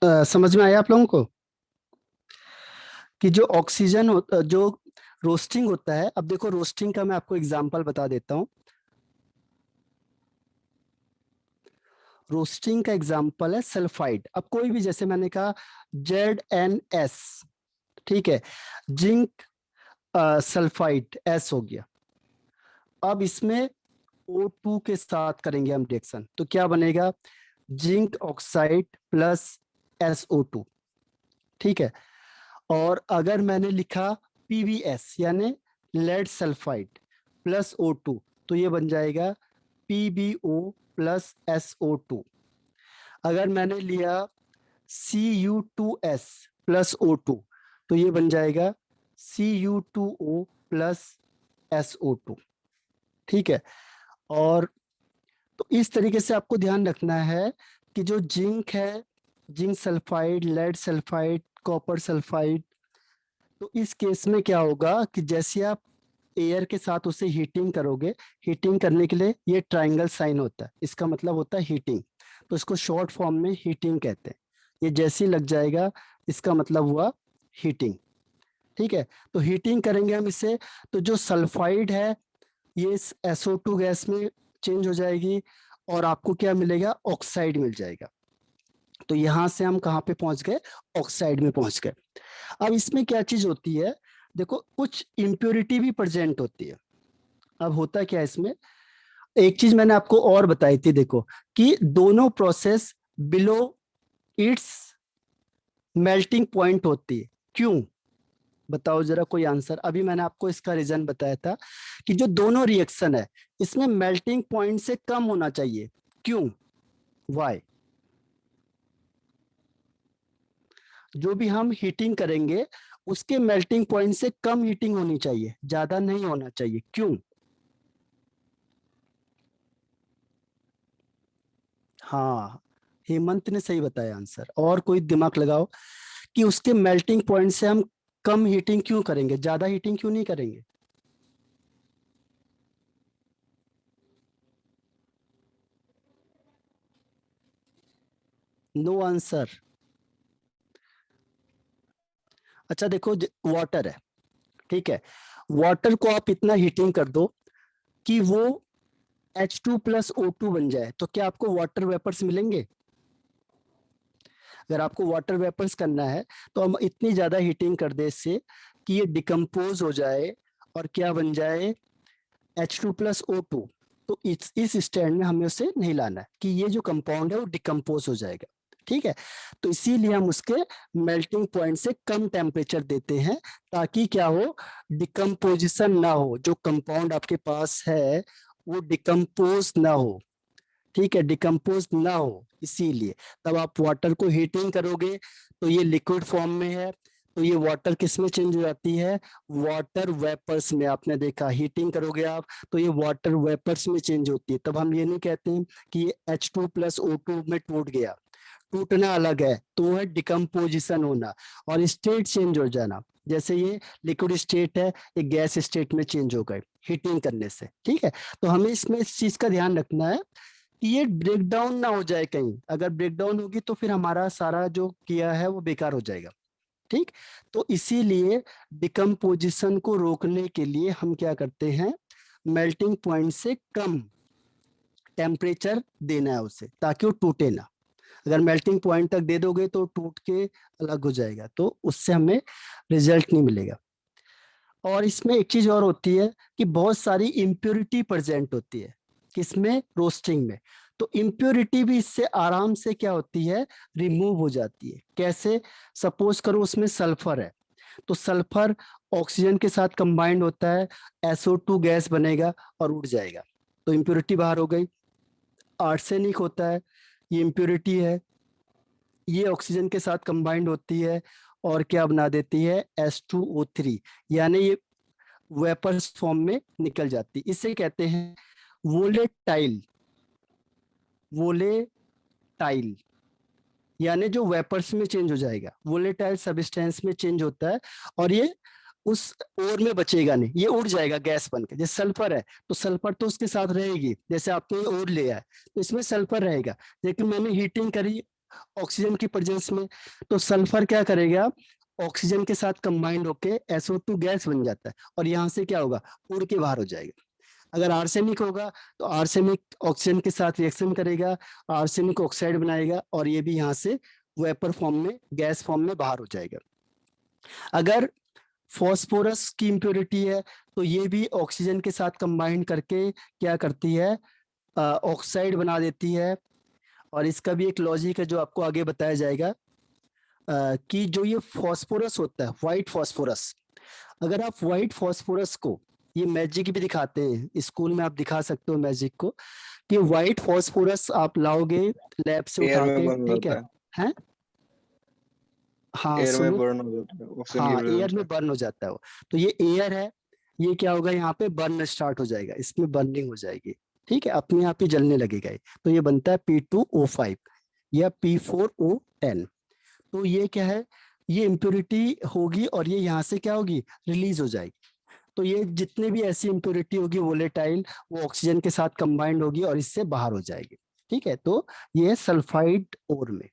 समझ में आया आप लोगों को कि जो ऑक्सीजन जो रोस्टिंग होता है। अब देखो रोस्टिंग का मैं आपको एग्जांपल बता देता हूँ। रोस्टिंग का एग्जांपल है सल्फाइड। अब कोई भी, जैसे मैंने कहा ZnS, ठीक है, जिंक सल्फाइड एस हो गया। अब इसमें O2 के साथ करेंगे हम रिएक्शन, तो क्या बनेगा? जिंक ऑक्साइड प्लस SO2, ठीक है। और अगर मैंने लिखा PbS यानी लेड सल्फाइड प्लस O2, तो ये बन जाएगा PbO प्लस SO2। अगर मैंने लिया Cu2S प्लस O2, तो ये बन जाएगा Cu2O प्लस SO2, ठीक है। और तो इस तरीके से आपको ध्यान रखना है कि जो जिंक है, zinc sulphide, lead sulphide, copper sulphide, तो इस केस में क्या होगा कि जैसे आप एयर के साथ उसे हीटिंग करोगे, हीटिंग करने के लिए ये ट्रायंगल साइन होता है, इसका मतलब होता है हीटिंग, तो इसको शॉर्ट फॉर्म में हीटिंग कहते हैं। ये जैसे ही लग जाएगा इसका मतलब हुआ हीटिंग, ठीक है। तो हीटिंग करेंगे हम इसे, तो जो सल्फाइड है ये SO2 गैस में चेंज हो जाएगी और आपको क्या मिलेगा? ऑक्साइड मिल जाएगा। तो यहां से हम कहाँ पे पहुंच गए? ऑक्साइड में पहुंच गए। अब इसमें क्या चीज होती है, देखो कुछ इम्प्योरिटी भी प्रेजेंट होती है। अब होता क्या है इसमें, एक चीज मैंने आपको और बताई थी, देखो कि दोनों process below it's melting point होती है। क्यों? बताओ जरा कोई आंसर। अभी मैंने आपको इसका रीजन बताया था कि जो दोनों रिएक्शन है इसमें मेल्टिंग पॉइंट से कम होना चाहिए। क्यों? वाई? जो भी हम हीटिंग करेंगे उसके मेल्टिंग पॉइंट से कम हीटिंग होनी चाहिए, ज्यादा नहीं होना चाहिए। क्यों? हाँ, हेमंत ने सही बताया आंसर। और कोई दिमाग लगाओ कि उसके मेल्टिंग पॉइंट से हम कम हीटिंग क्यों करेंगे, ज्यादा हीटिंग क्यों नहीं करेंगे? No answer. अच्छा देखो, वाटर है, ठीक है। वाटर को आप इतना हीटिंग कर दो कि वो H2+O2 बन जाए, तो क्या आपको वाटर वेपर्स मिलेंगे? अगर आपको वाटर वेपर्स करना है तो हम इतनी ज्यादा हीटिंग कर दे इससे कि ये डिकम्पोज हो जाए और क्या बन जाए? H2+O2। तो इस स्टैंड में हमें उसे नहीं लाना है कि ये जो कंपाउंड है वो डिकम्पोज हो जाएगा, ठीक है। तो इसीलिए हम उसके मेल्टिंग पॉइंट से कम टेम्परेचर देते हैं, ताकि क्या हो? डिकम्पोजिशन ना हो, जो कंपाउंड आपके पास है वो डिकम्पोज ना हो, ठीक है, डिकम्पोज ना हो। इसीलिए तब आप वाटर को हीटिंग करोगे तो ये लिक्विड फॉर्म में है, तो ये वाटर किस में चेंज हो जाती है? वाटर वेपर्स में। आपने देखा हीटिंग करोगे आप तो ये वाटर वेपर्स में चेंज होती है। तब हम ये नहीं कहते हैं कि ये H2+O2 में टूट गया। टूटना अलग है, तो वो है डिकम्पोजिशन होना और स्टेट चेंज हो जाना। जैसे ये लिक्विड स्टेट है, ये गैस स्टेट में चेंज हो गए हीटिंग करने से, ठीक है। तो हमें इसमें इस चीज का ध्यान रखना है कि ये ब्रेक डाउन ना हो जाए कहीं। अगर ब्रेक डाउन होगी तो फिर हमारा सारा जो किया है वो बेकार हो जाएगा, ठीक। तो इसीलिए डिकम्पोजिशन को रोकने के लिए हम क्या करते हैं? मेल्टिंग पॉइंट से कम टेम्परेचर देना है उसे, ताकि वो टूटे ना। अगर मेल्टिंग पॉइंट तक दे दोगे तो टूट के अलग हो जाएगा, तो उससे हमें रिजल्ट नहीं मिलेगा। और इसमें एक चीज और होती है कि बहुत सारी इम्प्योरिटी प्रेजेंट होती है, किसमें? रोस्टिंग में। तो इम्प्योरिटी भी इससे आराम से क्या होती है? रिमूव हो जाती है। कैसे? सपोज करो उसमें सल्फर है, तो सल्फर ऑक्सीजन के साथ कंबाइंड होता है, SO2 गैस बनेगा और उड़ जाएगा, तो इम्प्योरिटी बाहर हो गई। आर्सेनिक होता है, ये इम्प्योरिटी है, ये ऑक्सीजन के साथ कंबाइंड होती है और क्या बना देती है? H2O3, यानी ये वेपर्स फॉर्म में निकल जाती है। इसे कहते हैं वोलेटाइल। वोलेटाइल यानी जो वेपर्स में चेंज हो जाएगा, वोलेटाइल सब्सटेंस में चेंज होता है। और ये उस ओर में बचेगा नहीं, ये उड़ जाएगा गैस बन के। जैसे सल्फर है तो सल्फर तो उसके साथ रहेगी, जैसे आपने ओर लिया है तो इसमें सल्फर रहेगा, लेकिन मैंने हीटिंग करी, ऑक्सीजन की प्रेजेंस में। तो सल्फर क्या करेगा, ऑक्सीजन के साथ कंबाइंड होके SO2 गैस बन जाता है और यहाँ से क्या होगा, उड़ के बाहर हो जाएगा। अगर आर्सेनिक होगा तो आर्सेनिक ऑक्सीजन के साथ रिएक्शन करेगा, आर्सेनिक ऑक्साइड बनाएगा और ये भी यहाँ से वेपर फॉर्म में, गैस फॉर्म में बाहर हो जाएगा। अगर फॉस्फोरस की इम्प्योरिटी है तो ये भी ऑक्सीजन के साथ कंबाइन करके क्या करती है, ऑक्साइड बना देती है। और इसका भी एक लॉजिक है जो आपको आगे बताया जाएगा, कि जो ये फॉस्फोरस होता है, व्हाइट फॉस्फोरस, अगर आप व्हाइट फॉस्फोरस को, ये मैजिक भी दिखाते हैं स्कूल में, आप दिखा सकते हो मैजिक को, कि व्हाइट फॉस्फोरस आप लाओगे लैब से एयर उठा में के, बर्न ठीक होता है, है। हैं, हाँ एयर में सुनो, बर्न हो जाता है ऑक्सीजन की हाँ एयर प्रेजेंस में में। बर्न हो जाता है वो। तो ये एयर है, ये क्या होगा, यहाँ पे बर्न स्टार्ट हो जाएगा, इसमें बर्निंग हो जाएगी, ठीक है, अपने आप ही जलने लगेगा ये। तो ये बनता है P2O5 या P4O10। तो ये क्या है, ये इम्प्योरिटी होगी और ये यहाँ से क्या होगी, रिलीज हो जाएगी। तो ये जितने भी ऐसी इम्प्योरिटी होगी वोलेटाइल, वो ऑक्सीजन के साथ कंबाइंड होगी और इससे बाहर हो जाएगी, ठीक है। तो ये सल्फाइड ओर में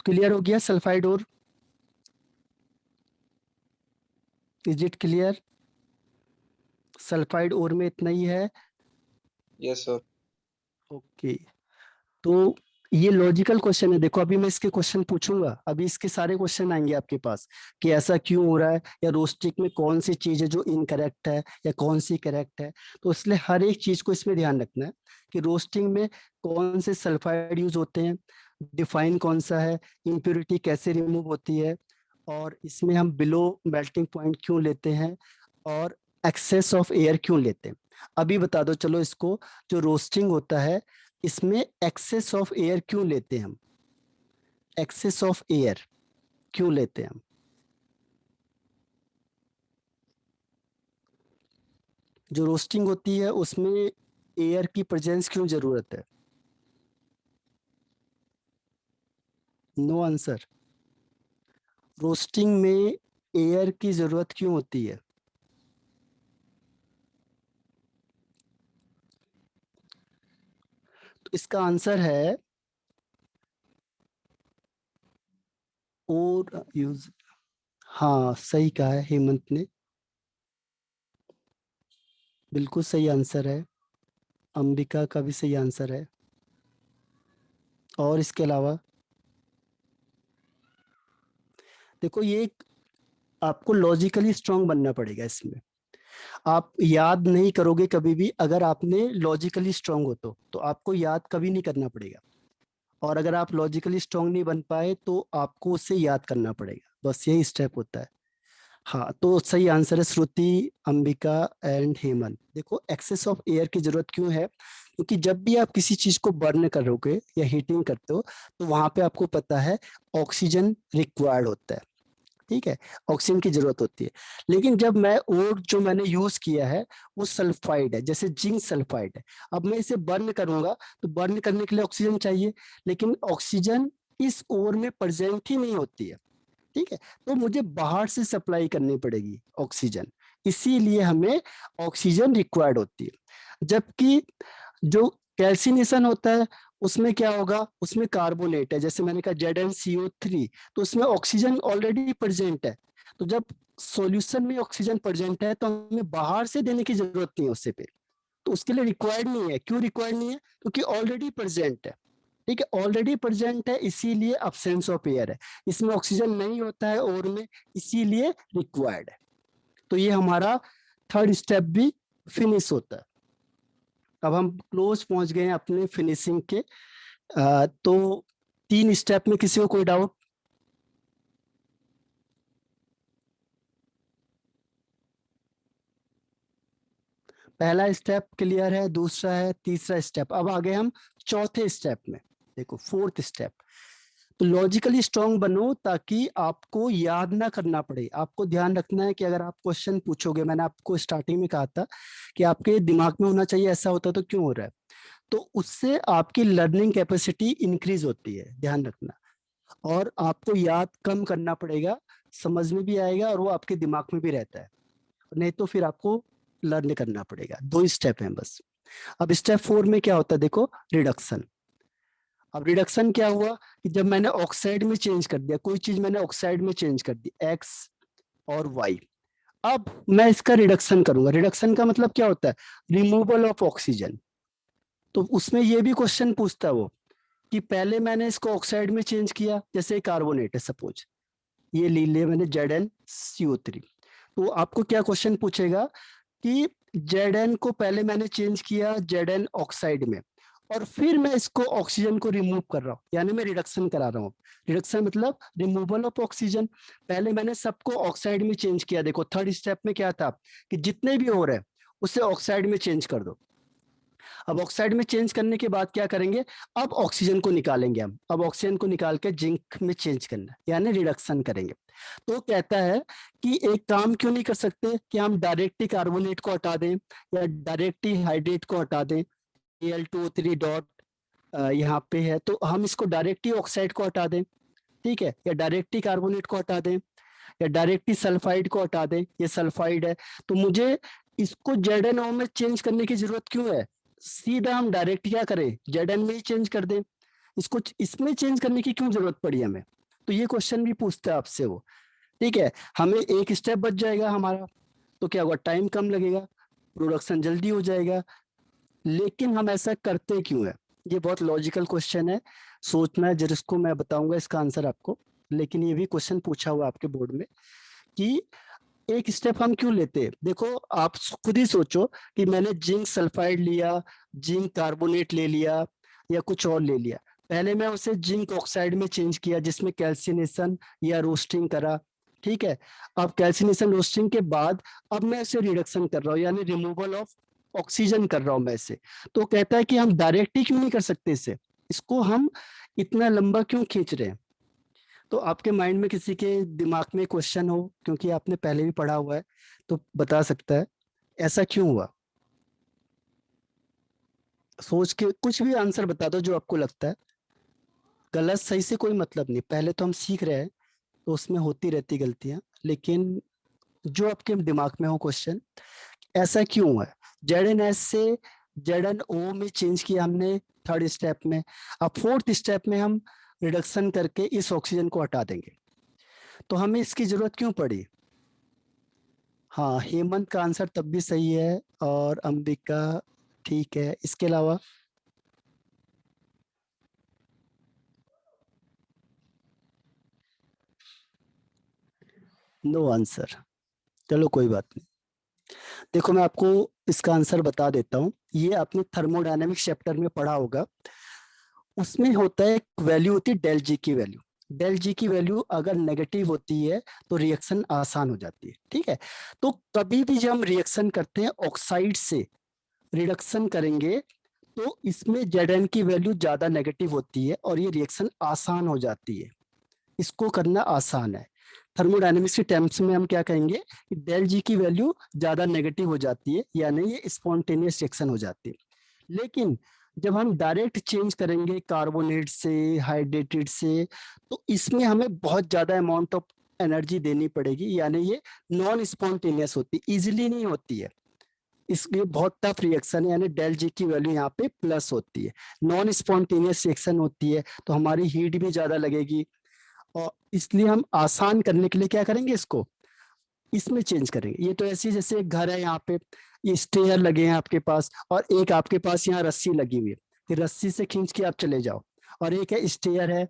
क्लियर हो गया, sulphide ore, is it clear? Sulphide ore में इतना ही है। Yes sir. ओके, तो ये लॉजिकल क्वेश्चन है, देखो अभी मैं इसके क्वेश्चन पूछूंगा, अभी इसके सारे क्वेश्चन आएंगे आपके पास कि ऐसा क्यों हो रहा है, या रोस्टिक में कौन सी चीज है जो इनकरेक्ट है या कौन सी करेक्ट है। तो इसलिए हर एक चीज को इसमें ध्यान रखना है कि रोस्टिंग में कौन से सल्फाइड यूज होते हैं, डिफाइन कौन सा है, इम्प्योरिटी कैसे रिमूव होती है, और इसमें हम बिलो मेल्टिंग पॉइंट क्यों लेते हैं, और एक्सेस ऑफ एयर क्यों लेते हैं। अभी बता दो चलो इसको, जो रोस्टिंग होता है इसमें एक्सेस ऑफ एयर क्यों लेते हैं हम, एक्सेस ऑफ एयर क्यों लेते हैं हम, जो रोस्टिंग होती है उसमें एयर की प्रेजेंस क्यों जरूरत है? No answer. रोस्टिंग में एयर की जरूरत क्यों होती है? तो इसका आंसर है और यूज, हाँ सही कहा है हेमंत ने, बिल्कुल सही आंसर है, अंबिका का भी सही आंसर है। और इसके अलावा देखो ये आपको लॉजिकली स्ट्रांग बनना पड़ेगा इसमें, आप याद नहीं करोगे कभी भी, अगर आपने लॉजिकली स्ट्रांग हो तो आपको याद कभी नहीं करना पड़ेगा। और अगर आप लॉजिकली स्ट्रांग नहीं बन पाए तो आपको उससे याद करना पड़ेगा, बस यही स्टेप होता है। हाँ तो सही आंसर है श्रुति, अंबिका एंड हेमंत। देखो एक्सेस ऑफ एयर की जरूरत क्यों है, क्योंकि जब भी आप किसी चीज को बर्न करोगे या हीटिंग करते हो तो वहां पे आपको पता है ऑक्सीजन रिक्वायर्ड होता है, ठीक है, ऑक्सीजन की जरूरत होती है। लेकिन जब मैं और जो मैंने यूज किया है वो सल्फाइड है, जैसे जिंक सल्फाइड है, अब मैं इसे बर्न करूंगा तो बर्न करने के लिए ऑक्सीजन चाहिए, लेकिन ऑक्सीजन इस ओर में प्रेजेंट ही नहीं होती है, ठीक है, तो मुझे बाहर से सप्लाई करनी पड़ेगी ऑक्सीजन, इसीलिए हमें ऑक्सीजन रिक्वायर्ड होती है। जबकि जो कैल्सिनेशन होता है उसमें क्या होगा, उसमें कार्बोनेट है, जैसे मैंने कहा ZnCO3, तो उसमें ऑक्सीजन ऑलरेडी प्रेजेंट है। तो जब सॉल्यूशन में ऑक्सीजन प्रेजेंट है तो हमें बाहर से देने की जरूरत नहीं है उससे पे, तो उसके लिए रिक्वायर्ड नहीं है। क्यों रिक्वायर्ड नहीं है, क्योंकि ऑलरेडी प्रेजेंट है, ठीक है, ऑलरेडी प्रेजेंट है, इसीलिए अब्सेंस ऑफ एयर है, इसमें ऑक्सीजन नहीं होता है और में, इसीलिए रिक्वायर्ड है। तो ये हमारा थर्ड स्टेप भी फिनिश होता है। अब हम क्लोज पहुंच गए हैं अपने फिनिशिंग के। तो 3 स्टेप में किसी को कोई डाउट? पहला स्टेप क्लियर है, दूसरा है, तीसरा स्टेप, अब आगे हम चौथे स्टेप में। देखो फोर्थ स्टेप, तो लॉजिकली स्ट्रांग बनो ताकि आपको याद ना करना पड़े। आपको ध्यान रखना है कि अगर आप क्वेश्चन पूछोगे, मैंने आपको स्टार्टिंग में कहा था कि आपके दिमाग में होना चाहिए, ऐसा होता तो क्यों हो रहा है, तो उससे आपकी लर्निंग कैपेसिटी इंक्रीज होती है, ध्यान रखना। और आपको याद कम करना पड़ेगा, समझ में भी आएगा और वो आपके दिमाग में भी रहता है, नहीं तो फिर आपको लर्न करना पड़ेगा। 2 स्टेप हैं बस। अब स्टेप 4 में क्या होता है, देखो रिडक्शन। अब रिडक्शन क्या हुआ कि जब मैंने ऑक्साइड में चेंज कर दिया, कोई चीज मैंने ऑक्साइड में चेंज कर दी, एक्स और वाई, अब मैं इसका रिडक्शन करूंगा। रिडक्शन का मतलब क्या होता है? Removal of oxygen. तो उसमें ये भी क्वेश्चन पूछता है वो कि पहले मैंने इसको ऑक्साइड में चेंज किया, जैसे कार्बोनेट है सपोज, ये ले लिया मैंने ZnCO3, तो आपको क्या क्वेश्चन पूछेगा कि Zn को पहले मैंने चेंज किया Zn ऑक्साइड में, और फिर मैं इसको ऑक्सीजन को रिमूव कर रहा हूँ, यानी मैं रिडक्शन करा रहा हूँ। रिडक्शन मतलब रिमूवल ऑफ ऑक्सीजन। पहले मैंने सबको ऑक्साइड में चेंज किया, देखो थर्ड स्टेप में क्या था कि जितने भी हो रहे हैं उसे ऑक्साइड में चेंज कर दो। अब ऑक्साइड में चेंज करने के बाद क्या करेंगे, अब ऑक्सीजन को निकालेंगे हम, अब ऑक्सीजन को निकाल के जिंक में चेंज करना है, यानी रिडक्शन करेंगे। तो कहता है कि एक काम क्यों नहीं कर सकते कि हम डायरेक्टली कार्बोनेट को हटा दें या डायरेक्टली हाइड्रेट को हटा दें, Al2O3 डॉट यहाँ पे है, तो हम इसको डायरेक्टली ऑक्साइड को हटा दें, ठीक है, या डायरेक्टली कार्बोनेट को हटा दें, या डायरेक्टली सल्फाइड को हटा दें, ये सल्फाइड है, तो मुझे इसको ZnO में चेंज करने की जरूरत क्यों है? सीधा हम डायरेक्ट क्या करें, Zn में ही चेंज कर दें, इसको इसमें चेंज करने की क्यों जरूरत पड़ी हमें? तो ये क्वेश्चन भी पूछता है आपसे वो, ठीक है। हमें एक स्टेप बच जाएगा हमारा, तो क्या होगा, टाइम कम लगेगा, प्रोडक्शन जल्दी हो जाएगा। लेकिन हम ऐसा करते क्यों है? ये बहुत लॉजिकल क्वेश्चन है, सोचना है, जिसको मैं बताऊंगा इसका आंसर आपको। लेकिन ये भी क्वेश्चन पूछा हुआ आपके बोर्ड में कि एक स्टेप हम क्यों लेते हैं। देखो आप खुद ही सोचो कि मैंने जिंक सल्फाइड लिया, जिंक कार्बोनेट ले लिया, या कुछ और ले लिया, पहले मैं उसे जिंक ऑक्साइड में चेंज किया जिसमें कैल्सिनेशन या रोस्टिंग करा, ठीक है। अब कैल्सिनेशन रोस्टिंग के बाद अब मैं इसे रिडक्शन कर रहा हूँ, यानी रिमूवल ऑफ ऑक्सीजन कर रहा हूं मैं इसे। तो कहता है कि हम डायरेक्ट ही क्यों नहीं कर सकते इसे, इसको हम इतना लंबा क्यों खींच रहे हैं। तो आपके माइंड में किसी के दिमाग में क्वेश्चन हो, क्योंकि आपने पहले भी पढ़ा हुआ है, तो बता सकता है ऐसा क्यों हुआ। सोच के कुछ भी आंसर बता दो जो आपको लगता है। गलत सही से कोई मतलब नहीं, पहले तो हम सीख रहे हैं, तो उसमें होती रहती गलतियां, लेकिन जो आपके दिमाग में हो क्वेश्चन, ऐसा क्यों हुआ है। ZnS से ZnO में चेंज किया हमने थर्ड स्टेप में, अब फोर्थ स्टेप में हम रिडक्शन करके इस ऑक्सीजन को हटा देंगे, तो हमें इसकी जरूरत क्यों पड़ी। हाँ, हेमंत का आंसर तब भी सही है, और अंबिका ठीक है। इसके अलावा नो आंसर, चलो कोई बात नहीं। देखो मैं आपको इसका आंसर बता देता हूँ, ये आपने थर्मोडायनेमिक्स चैप्टर में पढ़ा होगा, उसमें होता है एक वैल्यू होती है डेल जी की वैल्यू। डेल जी की वैल्यू अगर नेगेटिव होती है तो रिएक्शन आसान हो जाती है, ठीक है। तो कभी भी जब हम रिएक्शन करते हैं ऑक्साइड से रिडक्शन करेंगे, तो इसमें Zn की वैल्यू ज्यादा नेगेटिव होती है और ये रिएक्शन आसान हो जाती है, इसको करना आसान है। थर्मोडायनेमिक्स के टर्म्स में हम क्या कहेंगे कि डेल जी की वैल्यू ज्यादा नेगेटिव हो जाती है, यानी ये स्पॉन्टेनियस रिएक्शन हो जाती है। लेकिन जब हम डायरेक्ट चेंज करेंगे कार्बोनेट से हाइड्रेटेड से, तो इसमें हमें बहुत ज्यादा अमाउंट ऑफ एनर्जी देनी पड़ेगी, यानी ये नॉन स्पॉन्टेनियस होती है, इजिली नहीं होती है, इसलिए बहुत टफ रिएक्शन है, यानी डेल जी की वैल्यू यहाँ पे प्लस होती है। नॉन स्पॉन्टेनियस रिएक्शन होती है तो हमारी हीट भी ज्यादा लगेगी, और इसलिए हम आसान करने के लिए क्या करेंगे, इसको इसमें चेंज करेंगे। ये तो ऐसी जैसे एक घर है, यहाँ पे ये स्टेयर लगे हैं आपके पास, और एक आपके पास यहाँ रस्सी लगी हुई है कि रस्सी से खींच के आप चले जाओ, और एक है स्टेयर है,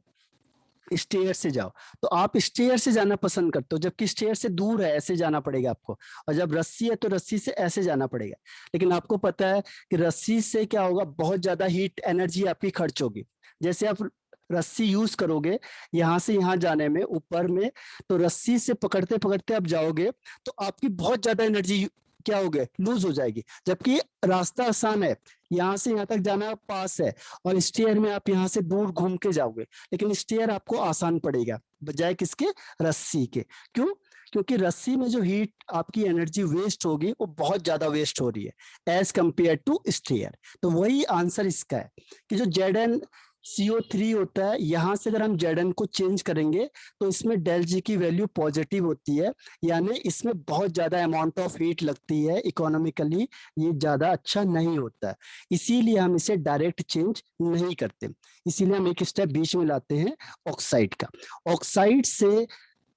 स्टेयर से जाओ। तो आप स्टेयर से जाना पसंद करते हो, जबकि स्टेयर से दूर है, ऐसे जाना पड़ेगा आपको, और जब रस्सी है तो रस्सी से ऐसे जाना पड़ेगा। लेकिन आपको पता है कि रस्सी से क्या होगा, बहुत ज्यादा हीट एनर्जी आपकी खर्च होगी। जैसे आप रस्सी यूज करोगे यहाँ से यहाँ जाने में ऊपर में, तो रस्सी से पकड़ते पकड़ते आप जाओगे तो आपकी बहुत ज्यादा एनर्जी क्या हो गए, लूज हो जाएगी। जबकि रास्ता आसान है, यहाँ से यहाँ तक जाना पास है, और स्टेयर में आप यहाँ से दूर घूम के जाओगे, लेकिन स्टेयर आपको आसान पड़ेगा बजाय किसके, रस्सी के। क्यों? क्योंकि रस्सी में जो हीट आपकी एनर्जी वेस्ट होगी वो बहुत ज्यादा वेस्ट हो रही है एज कंपेयर टू स्टेयर। तो वही आंसर इसका है कि जो Zn CO3 होता है, यहाँ से अगर हम Zn को चेंज करेंगे तो इसमें डेल जी की वैल्यू पॉजिटिव होती है, यानी इसमें बहुत ज्यादा अमाउंट ऑफ हीट लगती है, इकोनॉमिकली ये ज्यादा अच्छा नहीं होता है, इसीलिए हम इसे डायरेक्ट चेंज नहीं करते। इसीलिए हम एक स्टेप बीच में लाते हैं ऑक्साइड का। ऑक्साइड से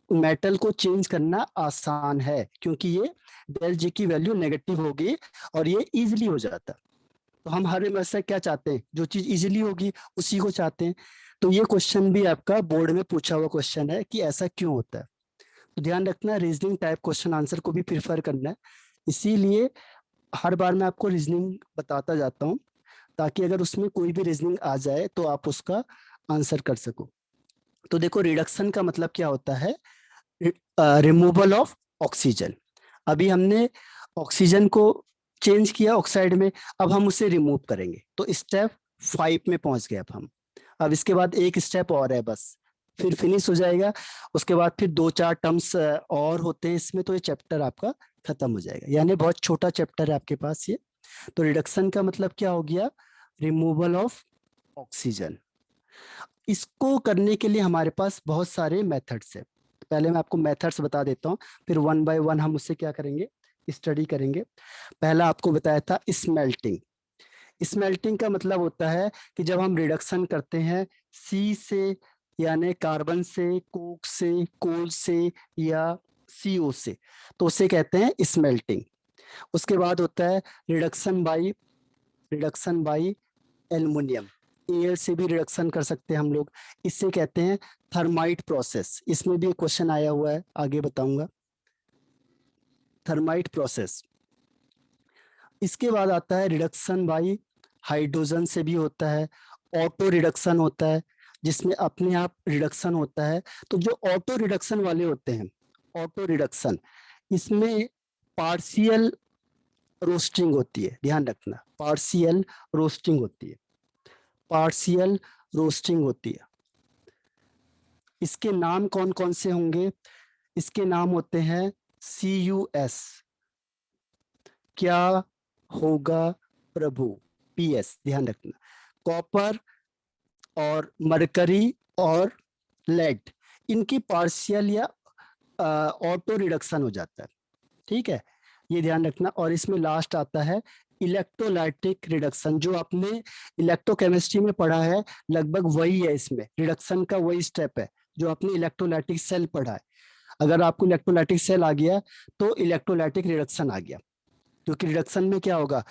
मेटल को चेंज करना आसान है क्योंकि ये डेल जी की वैल्यू नेगेटिव होगी और ये इजिली हो जाता है। तो हम हर हमेशा क्या चाहते हैं, जो चीज इजीली होगी उसी को चाहते हैं। तो ये क्वेश्चन भी आपका बोर्ड में पूछा हुआ क्वेश्चन है कि ऐसा क्यों होता है। तो ध्यान रखना, रीजनिंग टाइप क्वेश्चन आंसर को भी प्रिफर करना है, इसीलिए हर बार मैं आपको रीजनिंग बताता जाता हूँ ताकि अगर उसमें कोई भी रीजनिंग आ जाए तो आप उसका आंसर कर सको। तो देखो, रिडक्शन का मतलब क्या होता है, रिमूवल ऑफ ऑक्सीजन। अभी हमने ऑक्सीजन को चेंज किया ऑक्साइड में, अब हम उसे रिमूव करेंगे, तो स्टेप 5 में पहुंच गए अब हम। अब इसके बाद एक स्टेप और है बस, फिर फिनिश हो जाएगा। उसके बाद फिर 2-4 टर्म्स और होते हैं इसमें, तो ये चैप्टर आपका खत्म हो जाएगा, यानी बहुत छोटा चैप्टर है आपके पास ये। तो रिडक्शन का मतलब क्या हो गया, रिमूवल ऑफ ऑक्सीजन। इसको करने के लिए हमारे पास बहुत सारे मेथड्स है। पहले मैं आपको मेथड्स बता देता हूँ, फिर वन बाय वन हम उससे क्या करेंगे, स्टडी करेंगे। पहला आपको बताया था स्मेल्टिंग। स्मेल्टिंग का मतलब होता है कि जब हम रिडक्शन करते हैं सी से, यानी कार्बन से, कोक से, कोल से या CO से, तो उसे कहते हैं स्मेल्टिंग। उसके बाद होता है रिडक्शन बाई एल्युमिनियम। एयर से भी रिडक्शन कर सकते हैं हम लोग, इससे कहते हैं थर्माइट प्रोसेस। इसमें भी एक क्वेश्चन आया हुआ है, आगे बताऊंगा, थर्माइट प्रोसेस। इसके बाद आता है रिडक्शन बाई हाइड्रोजन से भी होता है, ऑटो रिडक्शन होता है जिसमें अपने आप रिडक्शन होता है। तो जो ऑटो रिडक्शन वाले होते हैं, ऑटो रिडक्शन, इसमें पार्शियल रोस्टिंग होती है, ध्यान रखना, पार्शियल रोस्टिंग होती है, पार्शियल रोस्टिंग होती है। इसके नाम कौन कौन से होंगे, इसके नाम होते हैं CUS, क्या होगा प्रभु, PS, ध्यान रखना। कॉपर और मरकरी और लेड, इनकी पार्शियल या ऑटो रिडक्शन हो जाता है, ठीक है, ये ध्यान रखना। और इसमें लास्ट आता है इलेक्ट्रोलाइटिक रिडक्शन, जो आपने इलेक्ट्रोकेमिस्ट्री में पढ़ा है, लगभग वही है, इसमें रिडक्शन का वही स्टेप है जो आपने इलेक्ट्रोलाइटिक सेल पढ़ा है। अगर आपको इलेक्ट्रोलाइटिक सेल आ गया तो इलेक्ट्रोलाइटिक रिडक्शन आ गया, क्योंकि रिडक्शन में क्या होगा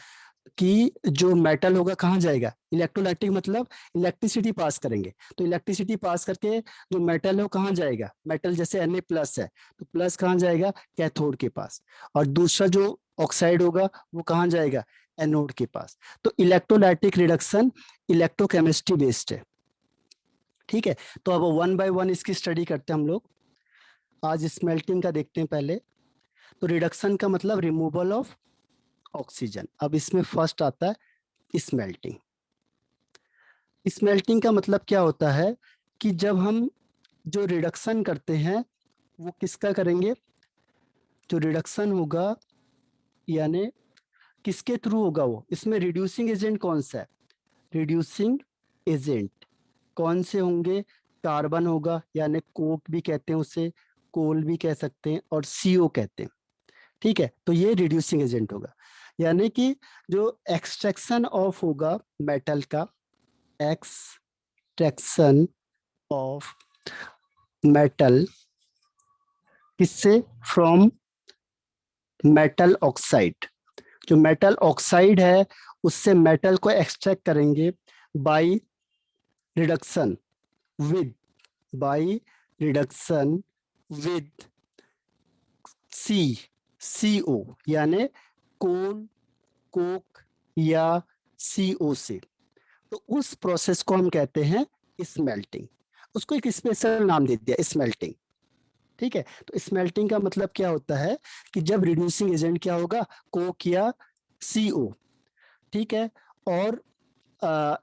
कि जो मेटल होगा कहाँ जाएगा, इलेक्ट्रोलाइटिक मतलब इलेक्ट्रिसिटी पास करेंगे, तो इलेक्ट्रिसिटी पास करके जो मेटल है वो कहाँ जाएगा, मेटल जैसे Na+ है तो प्लस कहाँ जाएगा, कैथोड के पास, और दूसरा जो ऑक्साइड होगा वो कहाँ जाएगा, एनोड के पास। तो इलेक्ट्रोलाइटिक रिडक्शन इलेक्ट्रोकेमिस्ट्री बेस्ड है, ठीक है। तो अब वन बाय वन इसकी स्टडी करते हैं हम लोग। आज स्मेल्टिंग का देखते हैं पहले। तो रिडक्शन का मतलब रिमूवल ऑफ ऑक्सीजन। अब इसमें फर्स्ट आता है स्मेल्टिंग। स्मेल्टिंग का मतलब क्या होता है कि जब हम जो रिडक्शन करते हैं वो किसका करेंगे, जो रिडक्शन होगा यानी किसके थ्रू होगा वो, इसमें रिड्यूसिंग एजेंट कौन सा है, रिड्यूसिंग एजेंट कौन से होंगे, कार्बन होगा, यानी कोक भी कहते हैं उसे, कोल भी कह सकते हैं, और CO कहते हैं, ठीक है। तो ये रिड्यूसिंग एजेंट होगा, यानी कि जो एक्सट्रैक्शन ऑफ होगा मेटल का, एक्सट्रैक्शन ऑफ मेटल किससे, फ्रॉम मेटल ऑक्साइड। जो मेटल ऑक्साइड है उससे मेटल को एक्सट्रैक्ट करेंगे by reduction with, by reduction with CO, यानी कोल, कोक या CO से। तो उस प्रोसेस को हम कहते हैं स्मेल्टिंग। उसको एक स्पेशल नाम दे दिया, स्मेल्टिंग, ठीक है। तो स्मेल्टिंग का मतलब क्या होता है कि जब रिड्यूसिंग एजेंट क्या होगा, कोक या CO, ठीक है। और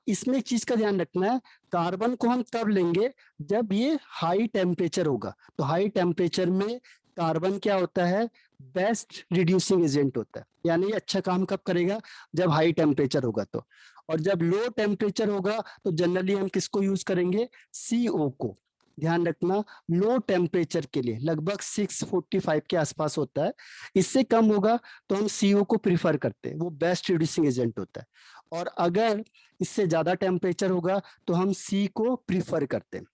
इसमें एक चीज का ध्यान रखना है, कार्बन को हम तब लेंगे जब ये हाई टेम्परेचर होगा। तो हाई टेम्परेचर में कार्बन क्या होता है, बेस्ट रिड्यूसिंग एजेंट होता है, यानी ये अच्छा काम कब करेगा, जब हाई टेम्परेचर होगा। तो और जब लो टेम्परेचर होगा तो जनरली हम किसको यूज करेंगे, CO को। ध्यान रखना, लो टेम्परेचर के लिए लगभग 645 के आसपास होता है, इससे कम होगा तो हम CO को प्रिफर करते हैं, वो बेस्ट रिड्यूसिंग एजेंट होता है। और अगर इससे ज्यादा टेम्परेचर होगा तो हम C को प्रिफर करते हैं।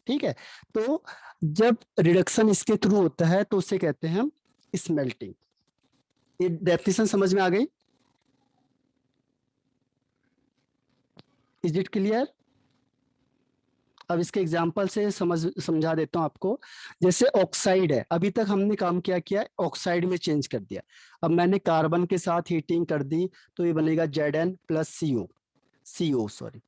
ठीक है, तो जब रिडक्शन इसके थ्रू होता है तो उसे कहते हैं हम स्मेल्टिंग। ये डेफिनेशन समझ में आ गई? Is it clear? अब इसके एग्जाम्पल से समझा देता हूं आपको। जैसे ऑक्साइड है, अभी तक हमने काम क्या किया, ऑक्साइड में चेंज कर दिया। अब मैंने कार्बन के साथ हीटिंग कर दी तो ये बनेगा Zn प्लस CO सॉरी।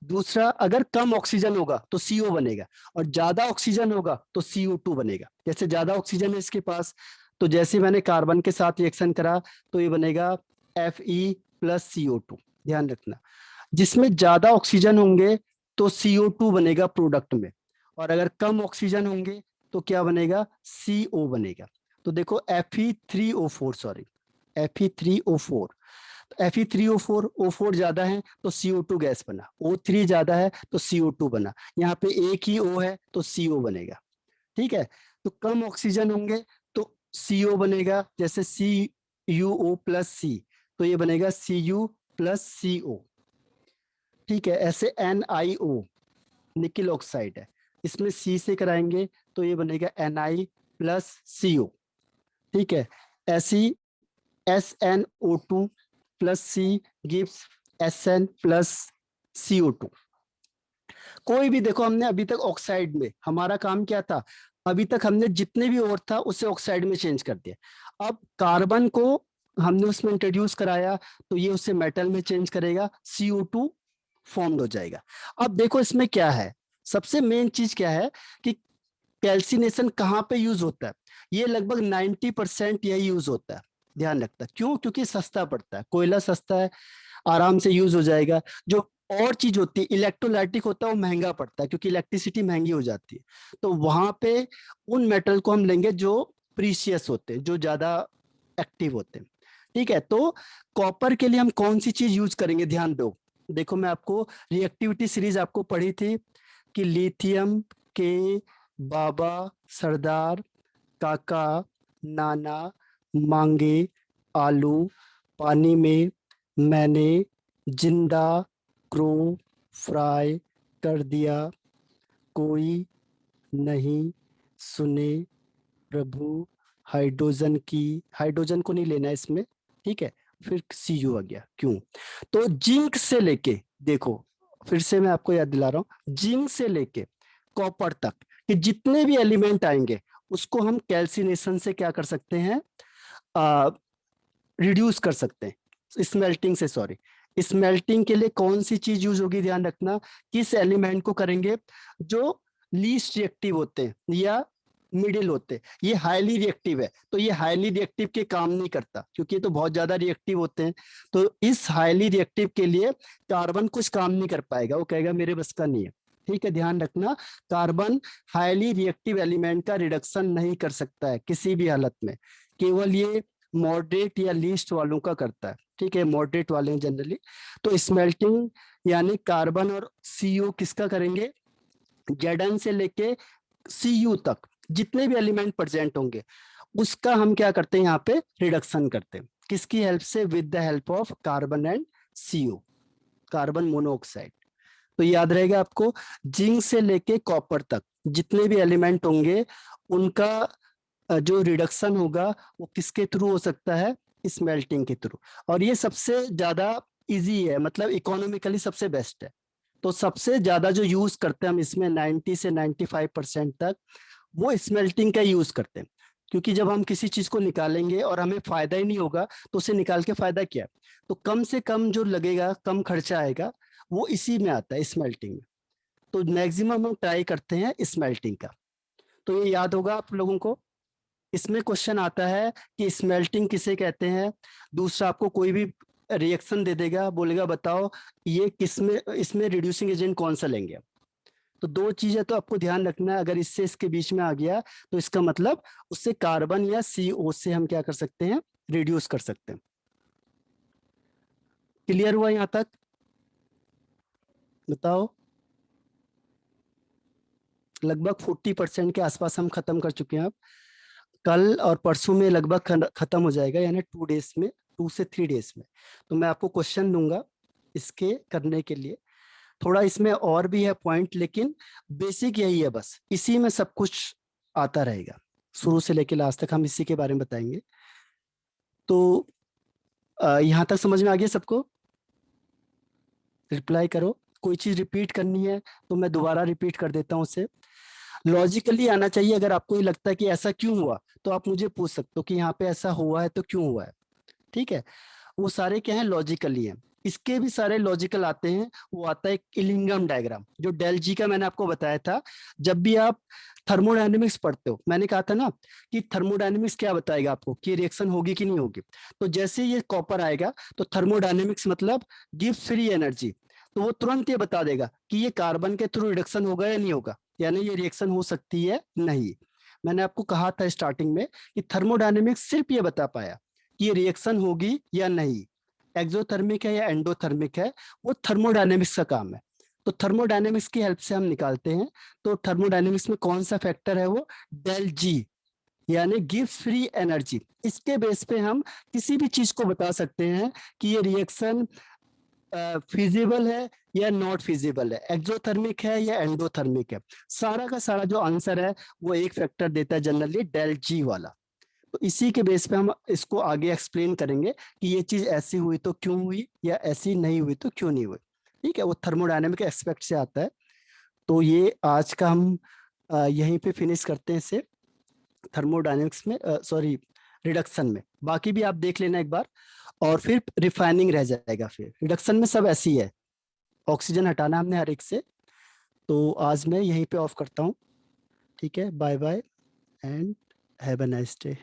दूसरा, अगर कम ऑक्सीजन होगा तो CO बनेगा, और ज्यादा ऑक्सीजन होगा तो CO2 बनेगा। जैसे ज्यादा ऑक्सीजन है इसके पास, तो जैसे मैंने कार्बन के साथ रिएक्शन करा तो ये बनेगा Fe प्लस CO2। ध्यान रखना, जिसमें ज्यादा ऑक्सीजन होंगे तो CO2 बनेगा प्रोडक्ट में, और अगर कम ऑक्सीजन होंगे तो क्या बनेगा, CO बनेगा। तो देखो Fe3O4 sorry, Fe3O4, Fe3O4, O4 ज्यादा है तो CO2 गैस बना, O3 ज्यादा है तो CO2 बना, यहाँ पे एक ही O है तो CO बनेगा। ठीक है, तो कम ऑक्सीजन होंगे तो CO बनेगा, जैसे CuO प्लस C, तो ये बनेगा Cu प्लस CO। ठीक है, ऐसे NiO, निकिल ऑक्साइड है, इसमें C से कराएंगे तो ये बनेगा Ni प्लस CO। ठीक है, ऐसी SnO2 plus C gives Sn plus CO2। कोई भी देखो, हमने अभी तक ऑक्साइड में हमारा काम क्या था, अभी तक हमने जितने भी और था उसे ऑक्साइड में चेंज कर दिया। अब कार्बन को हमने उसमें इंट्रोड्यूस कराया तो ये उसे मेटल में चेंज करेगा, CO2 फॉर्म हो जाएगा। अब देखो इसमें क्या है, सबसे मेन चीज क्या है कि कैल्सिनेशन कहाँ पे यूज होता है, ये लगभग 90% यही यूज होता है। ध्यान रखता, क्यों? क्योंकि सस्ता पड़ता है, कोयला सस्ता है, आराम से यूज हो जाएगा। जो और चीज होती है इलेक्ट्रोलाइटिक होता है वो महंगा पड़ता है, क्योंकि इलेक्ट्रिसिटी महंगी हो जाती है। तो वहां पे उन मेटल को हम लेंगे जो प्रीशियस होते हैं, जो ज्यादा एक्टिव होते हैं। ठीक है, तो कॉपर के लिए हम कौन सी चीज यूज करेंगे, ध्यान दो। देखो मैं आपको रिएक्टिविटी सीरीज आपको पढ़ी थी कि लिथियम के बाबा, सरदार, काका, नाना, मांगे, आलू, पानी में, मैंने, जिंदा, क्रो, फ्राई कर दिया, कोई नहीं सुने, प्रभु, हाइड्रोजन की, हाइड्रोजन को नहीं लेना है इसमें। ठीक है, फिर CU आ गया, क्यों? तो जिंक से लेके, देखो फिर से मैं आपको याद दिला रहा हूं, जिंक से लेके कॉपर तक कि जितने भी एलिमेंट आएंगे उसको हम कैल्सिनेशन से क्या कर सकते हैं, रिड्यूस कर सकते हैं, स्मेल्टिंग से सॉरी। स्मेल्टिंग के लिए कौन सी चीज यूज होगी, ध्यान रखना, किस एलिमेंट को करेंगे, जो लीस्ट रिएक्टिव होते हैं या मिडिल होते हैं। ये हाईली रिएक्टिव है तो ये हाईली रिएक्टिव के काम नहीं करता, क्योंकि ये तो बहुत ज्यादा रिएक्टिव होते हैं। तो इस हाईली रिएक्टिव के लिए कार्बन कुछ काम नहीं कर पाएगा, वो कहेगा मेरे बस का नहीं है। ठीक है, ध्यान रखना, कार्बन हाईली रिएक्टिव एलिमेंट का रिडक्शन नहीं कर सकता है किसी भी हालत में, केवल ये मॉडरेट या लीस्ट वालों का करता है। ठीक है, मॉडरेट वाले हैं जनरली। तो स्मेल्टिंग यानी कार्बन और CO किसका करेंगे, Zn से लेके CU तक जितने भी एलिमेंट प्रेजेंट होंगे उसका हम क्या करते हैं, यहाँ पे रिडक्शन करते हैं। किसकी हेल्प से, with the help of carbon and CO, carbon monoxide. तो याद रहेगा आपको, जिंक से लेके कॉपर तक जितने भी एलिमेंट होंगे उनका जो रिडक्शन होगा वो किसके थ्रू हो सकता है, स्मेल्टिंग के थ्रू। और ये सबसे ज्यादा इजी है, मतलब इकोनॉमिकली सबसे बेस्ट है। तो सबसे ज्यादा जो यूज करते हैं हम इसमें 90 से 95% तक वो स्मेल्टिंग का यूज करते हैं। क्योंकि जब हम किसी चीज को निकालेंगे और हमें फायदा ही नहीं होगा तो उसे निकाल के फायदा क्या है? तो कम से कम जो लगेगा, कम खर्चा आएगा, वो इसी में आता है, स्मेल्टिंग में। तो मैक्सिमम हम ट्राई करते हैं स्मेल्टिंग का। तो ये याद होगा आप लोगों को। इसमें क्वेश्चन आता है कि स्मेल्टिंग किसे कहते हैं। दूसरा, आपको कोई भी रिएक्शन दे देगा, बोलेगा बताओ ये किसमें, इसमें रिड्यूसिंग एजेंट कौन सा लेंगे। तो दो चीजें तो आपको ध्यान रखना है, अगर इससे इसके बीच में आ गया तो इसका मतलब उससे कार्बन या CO से हम क्या कर सकते हैं, रिड्यूस कर सकते हैं। क्लियर हुआ यहां तक? बताओ। लगभग 40% के आसपास हम खत्म कर चुके हैं अब। कल और परसों में लगभग खत्म हो जाएगा, यानी 2 डेज में, 2 से 3 डेज में। तो मैं आपको क्वेश्चन दूंगा इसके करने के लिए। थोड़ा इसमें और भी है पॉइंट, लेकिन बेसिक यही है, बस इसी में सब कुछ आता रहेगा। शुरू से लेकर लास्ट तक हम इसी के बारे में बताएंगे। तो यहाँ तक समझ में आ गया सबको? रिप्लाई करो। कोई चीज रिपीट करनी है तो मैं दोबारा रिपीट कर देता हूँ उसे। लॉजिकली आना चाहिए। अगर आपको ये लगता है कि ऐसा क्यों हुआ, तो आप मुझे पूछ सकते हो कि यहाँ पे ऐसा हुआ है तो क्यों हुआ है। ठीक है, वो सारे क्या है, लॉजिकली हैं। इसके भी सारे लॉजिकल आते हैं। वो आता है एक इलिंगम डायग्राम, जो डेल जी का मैंने आपको बताया था। जब भी आप थर्मोडायनेमिक्स पढ़ते हो, मैंने कहा था ना कि थर्मोडायनेमिक्स क्या बताएगा आपको कि रिएक्शन होगी कि नहीं होगी। तो जैसे ये कॉपर आएगा तो थर्मोडायनेमिक्स मतलब गिव्स फ्री एनर्जी, तो वो तुरंत ये बता देगा कि ये कार्बन के थ्रू रिडक्शन होगा या नहीं होगा, यानी ये रिएक्शन हो सकती है नहीं। मैंने आपको कहा था स्टार्टिंग में कि थर्मोडायनेमिक्स सिर्फ ये बता पाया कि ये रिएक्शन होगी या नहीं, एक्सोथर्मिक है या एंडोथर्मिक है, वो थर्मोडायनेमिक्स का काम है। तो थर्मोडायनेमिक्स की हेल्प से हम निकालते हैं। तो थर्मोडायनेमिक्स में कौन सा फैक्टर है, वो डेल जी, यानी गिव्स फ्री एनर्जी। इसके बेस पे हम किसी भी चीज को बता सकते हैं कि ये रिएक्शन फिजिबल है या नॉट फिजिबल है, एक्सोथर्मिक है या एंडोथर्मिक है। सारा का सारा जो आंसर है वो एक फैक्टर देता है जनरली, डेल जी वाला। तो इसी के बेस पे हम इसको आगे एक्सप्लेन करेंगे कि ये चीज ऐसी हुई तो क्यों हुई, या ऐसी नहीं हुई तो क्यों नहीं हुई। ठीक है, वो थर्मोडायनेमिक एस्पेक्ट से आता है। तो ये आज का हम यहीं पे फिनिश करते हैं इसे, थर्मोडायनेमिक्स में, सॉरी रिडक्शन में। बाकी भी आप देख लेना एक बार, और फिर रिफाइनिंग रह जाएगा। फिर रिडक्शन में सब ऐसी है, ऑक्सीजन हटाना हमने हर एक से। तो आज मैं यहीं पे ऑफ करता हूँ। ठीक है, bye bye and have a nice day.